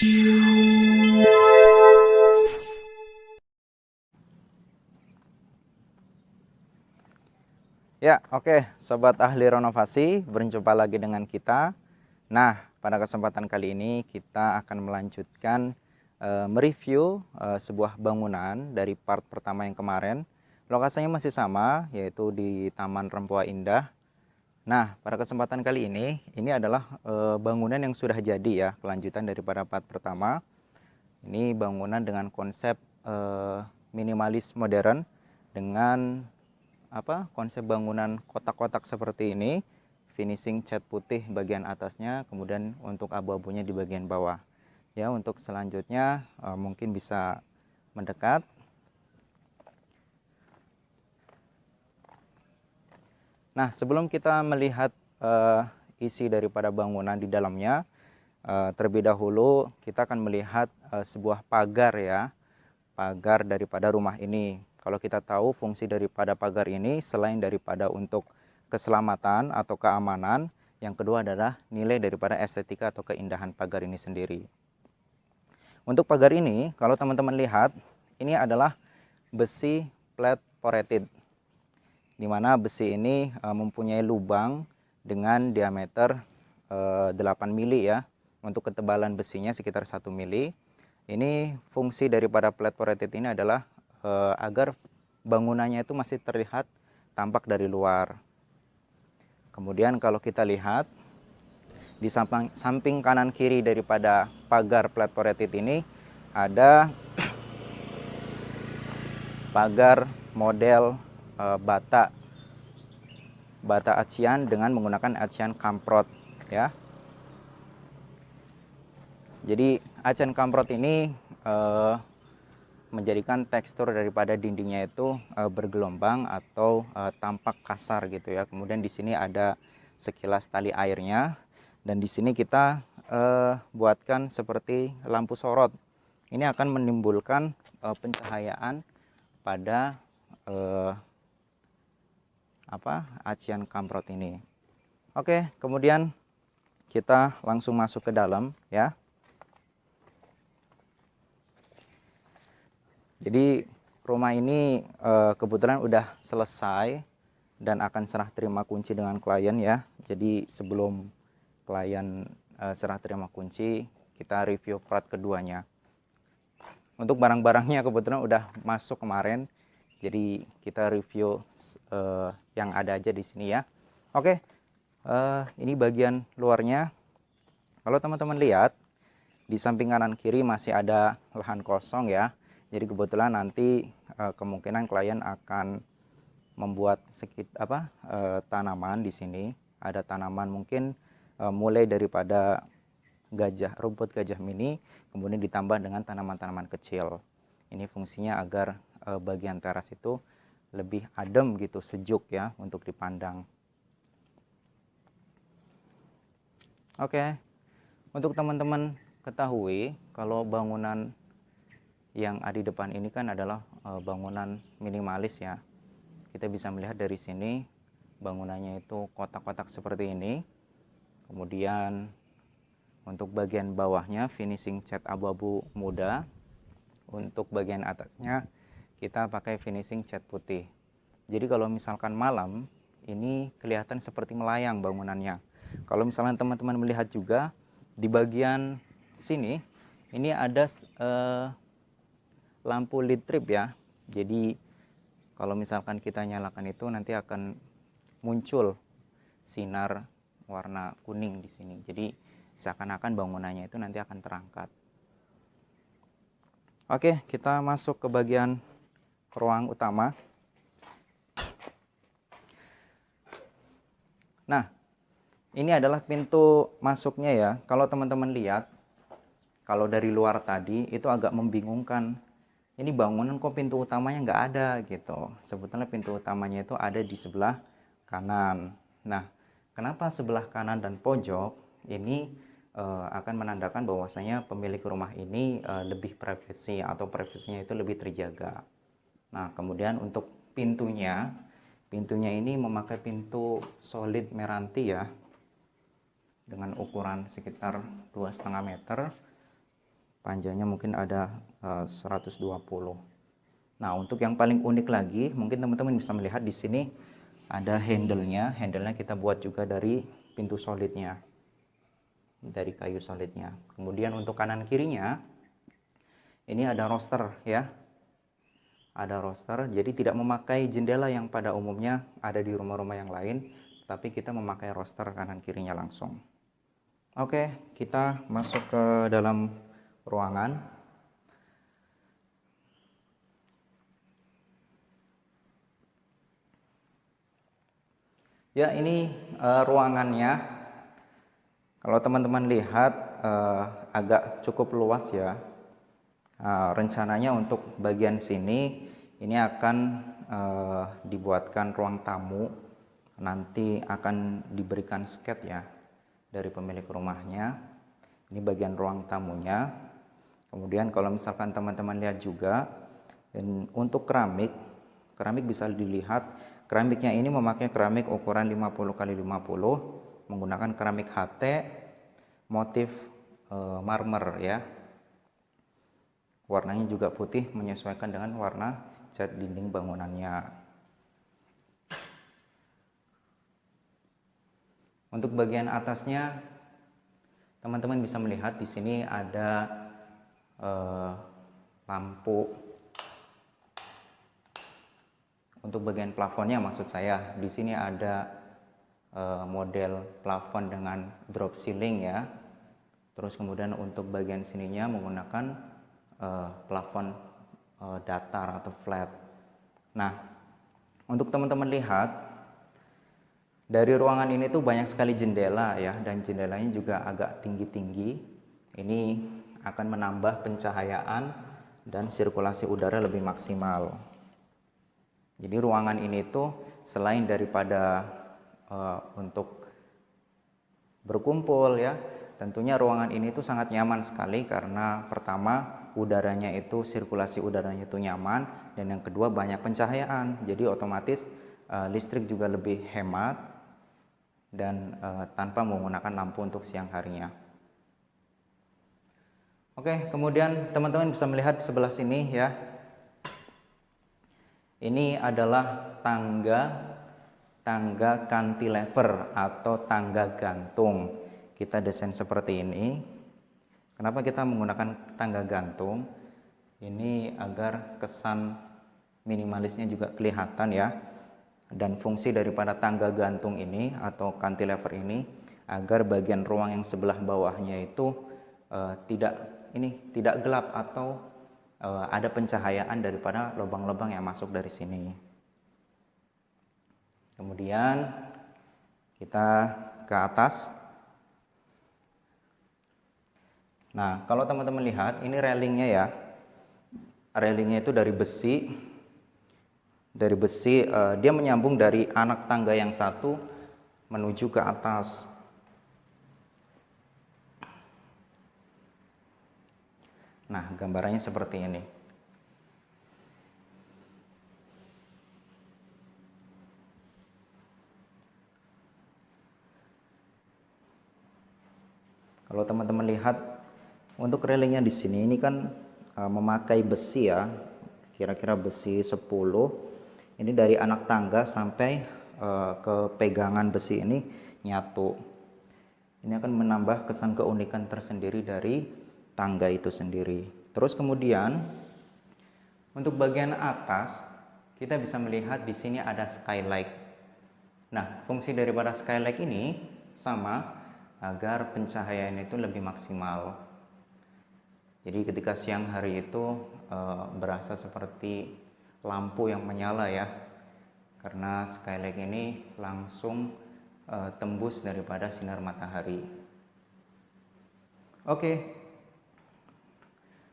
Ya, oke, Sobat Ahli Renovasi, berjumpa lagi dengan kita. Nah, pada kesempatan kali ini kita akan melanjutkan mereview sebuah bangunan dari part pertama yang kemarin. Lokasinya masih sama, yaitu di Taman Rempoa Indah. Nah, pada kesempatan kali ini adalah bangunan yang sudah jadi ya, kelanjutan daripada part pertama. Ini bangunan dengan konsep minimalis modern dengan konsep bangunan kotak-kotak seperti ini, finishing cat putih bagian atasnya, kemudian untuk abu-abunya di bagian bawah. Ya, untuk selanjutnya mungkin bisa mendekat. Nah, sebelum kita melihat isi daripada bangunan di dalamnya, terlebih dahulu kita akan melihat sebuah pagar ya, pagar daripada rumah ini. Kalau kita tahu fungsi daripada pagar ini selain daripada untuk keselamatan atau keamanan, yang kedua adalah nilai daripada estetika atau keindahan pagar ini sendiri. Untuk pagar ini, kalau teman-teman lihat, ini adalah besi flat ported, di mana besi ini mempunyai lubang dengan diameter 8 mili ya. Untuk ketebalan besinya sekitar 1 mili. Ini fungsi daripada flat ported ini adalah agar bangunannya itu masih terlihat tampak dari luar. Kemudian kalau kita lihat di samping kanan kiri daripada pagar flat ported ini ada pagar model bata acian dengan menggunakan acian kamprot ya. Jadi acian kamprot ini menjadikan tekstur daripada dindingnya itu bergelombang atau tampak kasar gitu ya. Kemudian di sini ada sekilas tali airnya, dan di sini kita buatkan seperti lampu sorot. Ini akan menimbulkan pencahayaan pada acian kamprot ini. Oke, kemudian kita langsung masuk ke dalam ya. Jadi rumah ini kebetulan udah selesai dan akan serah terima kunci dengan klien ya. Jadi sebelum klien serah terima kunci, kita review part keduanya. Untuk barang-barangnya kebetulan udah masuk kemarin, jadi kita review yang ada aja di sini ya. Oke, ini bagian luarnya. Kalau teman-teman lihat, di samping kanan kiri masih ada lahan kosong ya. Jadi kebetulan nanti kemungkinan klien akan membuat tanaman di sini. Ada tanaman mungkin mulai daripada rumput gajah mini, kemudian ditambah dengan tanaman-tanaman kecil. Ini fungsinya agar bagian teras itu lebih adem gitu, sejuk ya untuk dipandang. Oke, untuk teman-teman ketahui kalau bangunan yang ada di depan ini kan adalah bangunan minimalis ya. Kita bisa melihat dari sini bangunannya itu kotak-kotak seperti ini. Kemudian untuk bagian bawahnya finishing cat abu-abu muda. Untuk bagian atasnya kita pakai finishing cat putih. Jadi kalau misalkan malam ini kelihatan seperti melayang bangunannya. Kalau misalnya teman-teman melihat juga di bagian sini ini ada lampu lead strip ya. Jadi kalau misalkan kita nyalakan itu nanti akan muncul sinar warna kuning di sini. Jadi seakan-akan bangunannya itu nanti akan terangkat. Oke, kita masuk ke bagian ruang utama. Nah, ini adalah pintu masuknya ya. Kalau teman-teman lihat, kalau dari luar tadi itu agak membingungkan. Ini bangunan kok pintu utamanya nggak ada gitu. Sebetulnya pintu utamanya itu ada di sebelah kanan. Nah, kenapa sebelah kanan dan pojok ini akan menandakan bahwasanya pemilik rumah ini lebih privasi atau privasinya itu lebih terjaga. Nah, kemudian untuk pintunya ini memakai pintu solid Meranti ya, dengan ukuran sekitar 2,5 meter. Panjangnya mungkin ada 120. Nah, untuk yang paling unik lagi, mungkin teman-teman bisa melihat di sini ada handle-nya. Handle-nya kita buat juga dari pintu solidnya, dari kayu solidnya. Kemudian untuk kanan kirinya, ini ada roster ya. Ada roster, jadi tidak memakai jendela yang pada umumnya ada di rumah-rumah yang lain, tapi kita memakai roster kanan kirinya langsung. Oke, kita masuk ke dalam ruangan. Ya, ini ruangannya. Kalau teman-teman lihat agak cukup luas ya. Rencananya untuk bagian sini ini akan dibuatkan ruang tamu. Nanti akan diberikan sket ya dari pemilik rumahnya. Ini bagian ruang tamunya. Kemudian kalau misalkan teman-teman lihat juga untuk keramik bisa dilihat. Keramiknya ini memakai keramik ukuran 50 x 50 menggunakan keramik HT motif marmer ya. Warnanya juga putih menyesuaikan dengan warna cat dinding bangunannya. Untuk bagian atasnya teman-teman bisa melihat di sini ada lampu. Untuk bagian plafonnya maksud saya, di sini ada model plafon dengan drop ceiling ya. Terus kemudian untuk bagian sininya menggunakan plafon datar atau flat. Nah, untuk teman-teman lihat dari ruangan ini tuh banyak sekali jendela ya, dan jendelanya juga agak tinggi-tinggi. Ini akan menambah pencahayaan dan sirkulasi udara lebih maksimal. Jadi ruangan ini tuh selain daripada untuk berkumpul ya, tentunya ruangan ini tuh sangat nyaman sekali karena pertama udaranya itu, sirkulasi udaranya itu nyaman, dan yang kedua banyak pencahayaan. Jadi otomatis listrik juga lebih hemat dan tanpa menggunakan lampu untuk siang harinya. Oke, kemudian teman-teman bisa melihat di sebelah sini ya. Ini adalah tangga cantilever atau tangga gantung. Kita desain seperti ini. Kenapa kita menggunakan tangga gantung? Ini agar kesan minimalisnya juga kelihatan ya. Dan fungsi daripada tangga gantung ini atau cantilever ini agar bagian ruang yang sebelah bawahnya itu tidak gelap atau ada pencahayaan daripada lubang-lubang yang masuk dari sini. Kemudian kita ke atas. Nah, kalau teman-teman lihat ini railingnya ya. Railingnya itu dari besi. Dia menyambung dari anak tangga yang satu menuju ke atas. Nah, gambarannya seperti ini. Kalau teman-teman lihat untuk railingnya di sini ini kan memakai besi ya, kira-kira besi 10. Ini dari anak tangga sampai ke pegangan besi ini nyatu. Ini akan menambah kesan keunikan tersendiri dari tangga itu sendiri. Terus kemudian untuk bagian atas kita bisa melihat di sini ada skylight. Nah, fungsi daripada skylight ini sama agar pencahayaan itu lebih maksimal. Jadi ketika siang hari itu berasa seperti lampu yang menyala ya, karena skylight ini langsung tembus daripada sinar matahari. Oke.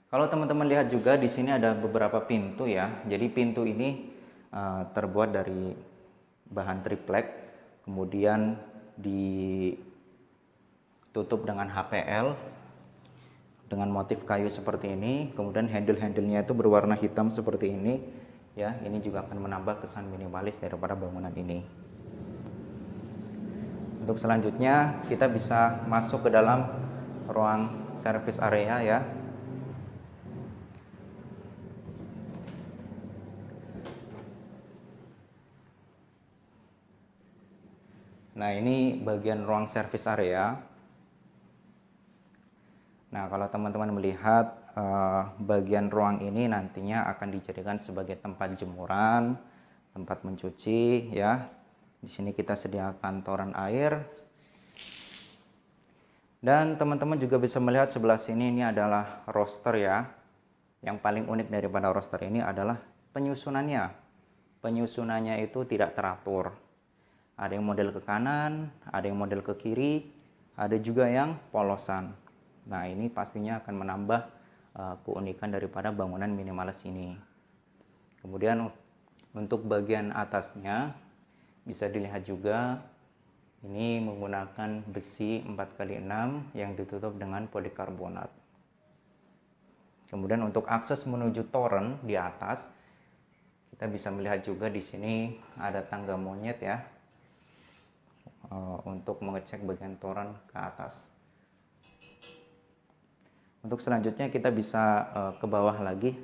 Kalau teman-teman lihat juga di sini ada beberapa pintu ya. Jadi pintu ini terbuat dari bahan triplek, kemudian ditutup dengan HPL dengan motif kayu seperti ini. Kemudian handle-handlenya itu berwarna hitam seperti ini. Ya, ini juga akan menambah kesan minimalis daripada bangunan ini. Untuk selanjutnya kita bisa masuk ke dalam ruang service area ya. Nah, ini bagian ruang service area. Nah, kalau teman-teman melihat bagian ruang ini nantinya akan dijadikan sebagai tempat jemuran, tempat mencuci ya. Di sini kita sediakan toren air. Dan teman-teman juga bisa melihat sebelah sini, ini adalah roster ya. Yang paling unik daripada roster ini adalah penyusunannya. Penyusunannya itu tidak teratur. Ada yang model ke kanan, ada yang model ke kiri, ada juga yang polosan. Nah, ini pastinya akan menambah keunikan daripada bangunan minimalis ini. Kemudian untuk bagian atasnya bisa dilihat juga, ini menggunakan besi 4x6 yang ditutup dengan polikarbonat. Kemudian untuk akses menuju toren di atas, kita bisa melihat juga di sini ada tangga monyet ya, untuk mengecek bagian toren ke atas. Untuk selanjutnya kita bisa ke bawah lagi.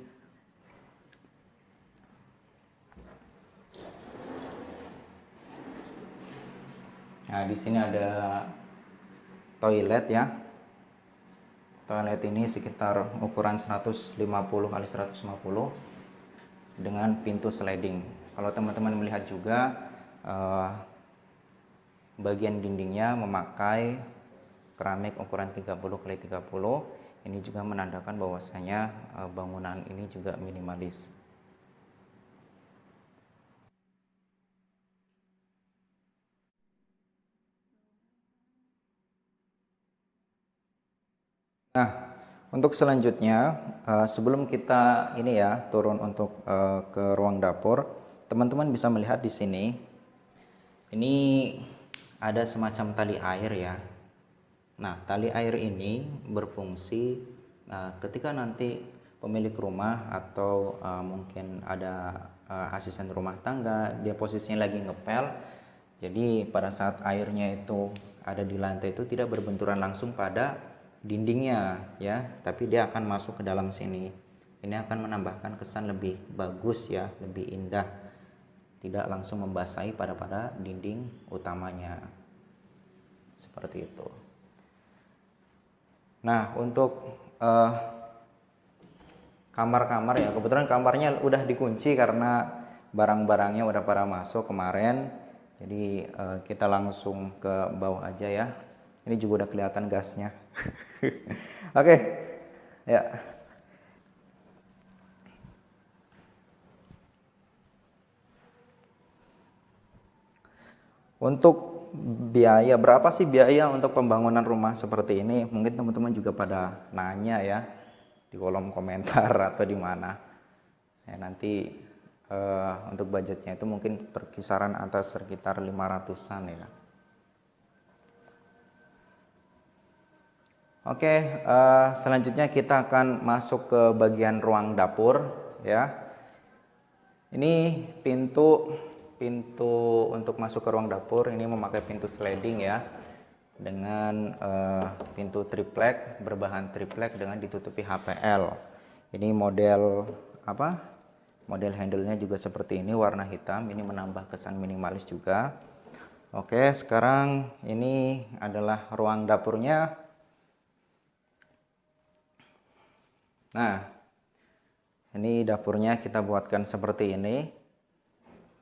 Nah, di sini ada toilet ya. Toilet ini sekitar ukuran 150 x 150 dengan pintu sliding. Kalau teman-teman melihat juga bagian dindingnya memakai keramik ukuran 30 x 30. Ini juga menandakan bahwasanya bangunan ini juga minimalis. Nah, untuk selanjutnya sebelum kita ini ya turun untuk ke ruang dapur, teman-teman bisa melihat di sini. Ini ada semacam tali air ya. Nah, tali air ini berfungsi ketika nanti pemilik rumah atau mungkin ada asisten rumah tangga, dia posisinya lagi ngepel. Jadi pada saat airnya itu ada di lantai itu tidak berbenturan langsung pada dindingnya ya, tapi dia akan masuk ke dalam sini. Ini akan menambahkan kesan lebih bagus ya, lebih indah. Tidak langsung membasahi pada dinding utamanya. Seperti itu. Nah, untuk kamar-kamar ya, kebetulan kamarnya udah dikunci karena barang-barangnya udah pada masuk kemarin. Jadi kita langsung ke bawah aja ya. Ini juga udah kelihatan gasnya. Oke, ya. Untuk biaya, berapa sih biaya untuk pembangunan rumah seperti ini? Mungkin teman-teman juga pada nanya ya di kolom komentar atau di mana. Ya, nanti untuk budgetnya itu mungkin berkisaran antara sekitar 500-an ya. Oke, selanjutnya kita akan masuk ke bagian ruang dapur ya. Ini pintu untuk masuk ke ruang dapur ini memakai pintu sliding ya, dengan pintu triplek, berbahan triplek dengan ditutupi HPL. Ini model apa? Model handle-nya juga seperti ini, warna hitam. Ini menambah kesan minimalis juga. Oke, sekarang ini adalah ruang dapurnya. Nah, ini dapurnya kita buatkan seperti ini.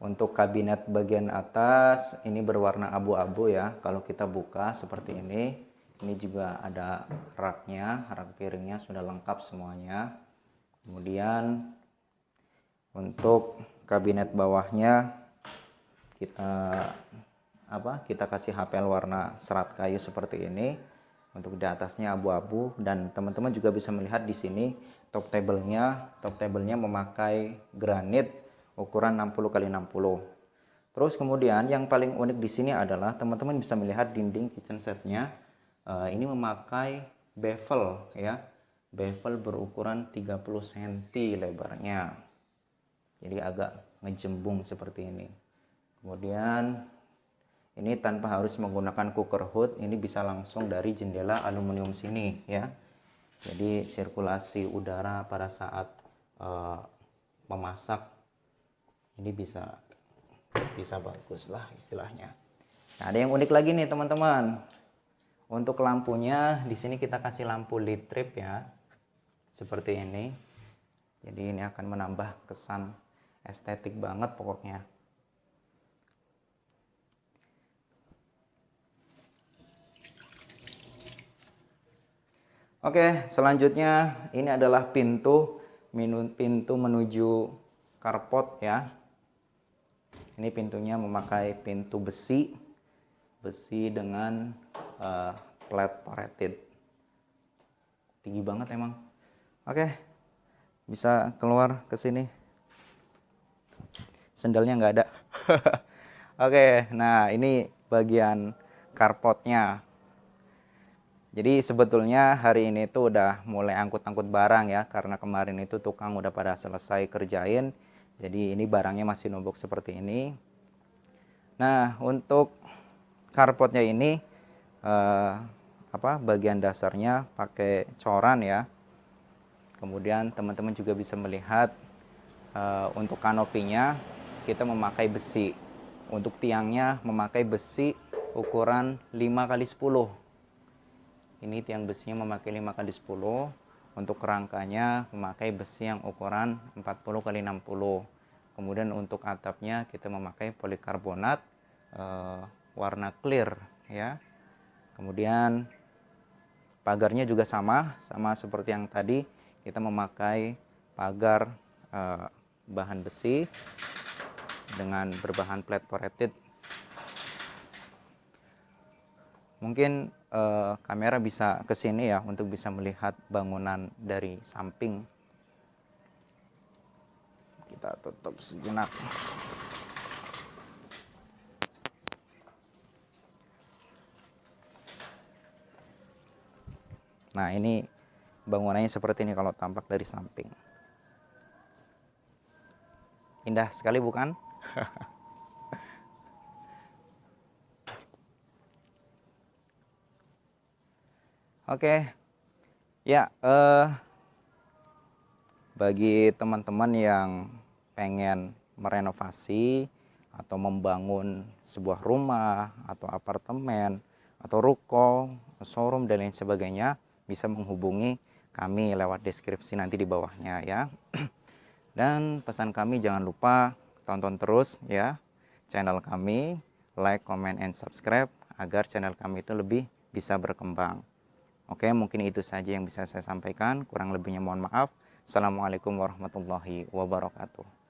Untuk kabinet bagian atas ini berwarna abu-abu ya. Kalau kita buka seperti ini juga ada raknya, rak piringnya sudah lengkap semuanya. Kemudian untuk kabinet bawahnya kita kasih HPL warna serat kayu seperti ini. Untuk di atasnya abu-abu, dan teman-teman juga bisa melihat di sini top table-nya memakai granit ukuran 60 x 60. Terus kemudian yang paling unik di sini adalah teman-teman bisa melihat dinding kitchen setnya ini memakai bevel ya. Bevel berukuran 30 cm lebarnya. Jadi agak ngejembung seperti ini. Kemudian ini tanpa harus menggunakan cooker hood, ini bisa langsung dari jendela aluminium sini ya. Jadi sirkulasi udara pada saat memasak ini bisa bagus lah istilahnya. Nah, ada yang unik lagi nih teman-teman. Untuk lampunya di sini kita kasih lampu LED strip ya. Seperti ini. Jadi ini akan menambah kesan estetik banget pokoknya. Oke, selanjutnya ini adalah pintu menuju carport ya. Ini pintunya memakai pintu besi dengan flat pareted. Tinggi banget emang. Oke, bisa keluar ke sini. Sendalnya nggak ada. Oke, nah ini bagian carportnya. Jadi sebetulnya hari ini tuh udah mulai angkut-angkut barang ya, karena kemarin itu tukang udah pada selesai kerjain. Jadi ini barangnya masih numpuk seperti ini. Nah, untuk carportnya ini bagian dasarnya pakai coran ya. Kemudian teman-teman juga bisa melihat untuk kanopinya kita memakai besi. Untuk tiangnya memakai besi ukuran 5x10. Ini tiang besinya memakai 5x10. Untuk kerangkanya memakai besi yang ukuran 40x60. Kemudian untuk atapnya kita memakai polikarbonat warna clear ya. Kemudian pagarnya juga sama seperti yang tadi, kita memakai pagar bahan besi dengan berbahan flat pareted. Mungkin kamera bisa ke sini ya untuk bisa melihat bangunan dari samping. Kita tutup sejenak. Nah, ini bangunannya seperti ini kalau tampak dari samping. Indah sekali bukan? Oke. Ya, bagi teman-teman yang pengen merenovasi atau membangun sebuah rumah atau apartemen atau ruko, showroom dan lain sebagainya, bisa menghubungi kami lewat deskripsi nanti di bawahnya ya. Dan pesan kami jangan lupa tonton terus ya channel kami, like, comment, and subscribe agar channel kami itu lebih bisa berkembang. Oke, mungkin itu saja yang bisa saya sampaikan. Kurang lebihnya mohon maaf. Assalamualaikum warahmatullahi wabarakatuh.